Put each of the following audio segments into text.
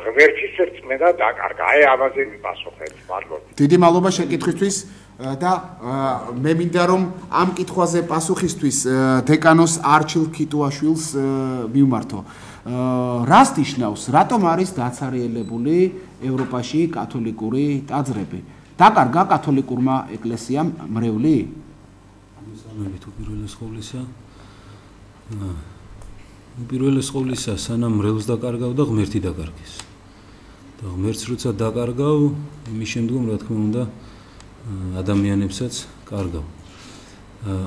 ღმერთის რწმენა დაკარგა. აი ამაზე მიპასუხეთ, მადლობა. დიდი მადლობა შეკითხვისთვის და მე მინდა რომ ამ კითხვაზე პასუხისთვის დეკანოს არჩილ ქიტუაშვილს მივმართო. რას ნიშნავს, რატომ არის დაცარიელებული ევროპაში კათოლიკური ტაძრები? დაკარგა კათოლიკურმა ეკლესიამ მრევლი? მოგესალმებით უპირველეს ყოვლისა სანამ მრევლს დაკარგავდა ღმერთი დაკარგეს. და ღმერთს როცა დაკარგავ, იმის შემდგომ რა თქმა უნდა ადამიანებსაც კარგავ.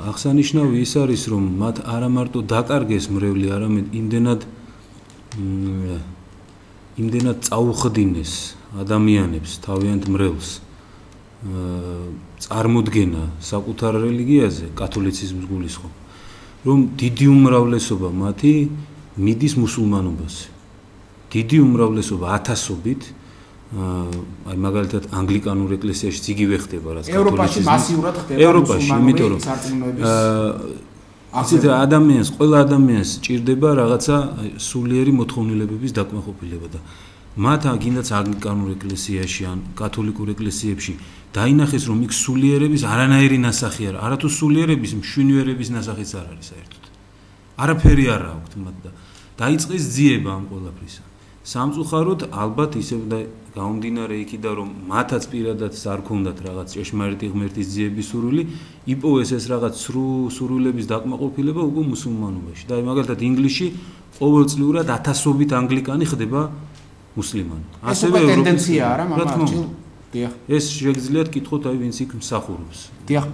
აღსანიშნავი ის არის, რომ მათ არა მარტო დაკარგეს მრევლი, არამედ იმდენად წაუხდინეს ადამიანებს თავიანთ მრევლს წარმოდგენა საკუთარ რელიგიაზე, კათოლიციზმს გულისხმობ, რომ დიდი უმრავლესობა მათი მიდის მუსულმანობაზე. დიდი უმრავლესობა ათასობით, აი მაგალითად ანგლიკანურ ეკლესიაში იგივე ხდება, რაც ევროპაში მასიურად ხდება. ევროპაში, იმიტომ რომ ასეთ ადამიანს, ყველა ადამიანს ჭირდება რაღაცა სულიერი მოთხოვნილებების დაკმაყოფილება და მათ გინდაც ანგლიკანურ ეკლესიაში ან კათოლიკურ ეკლესიებში დაინახეს, რომ იქ სულიერების არანაირი ნასახი არ, არათუ სულიერების მშვენიერების ნასახიც არ არის საერთოდ. არაფერი არ აქვთ მათ და დაიწყეს ძიება ამ ყველაფრისა. სამწუხაროდ ალბათ ისევ და გამომდინარე იქიდან, რომ მათაც პირადად არ ქონდათ რაღაც ჭეშმარიტი ღმერთის ძიების სურვილი, იპოვეს ეს რაღაც სურვილების დაკმაყოფილება უკვე მუსულმანობაში. და მაგალითად ინგლისში ყოველწლიურად ათასობით ანგლიკანი ხდება მუსლიმანი. ასევე ტენდენცია არა, მამა არჩილ? დიახ. ეს შეგიძლიათ კითხოთ, აი ვინც იქ მსახურობს. დიახ.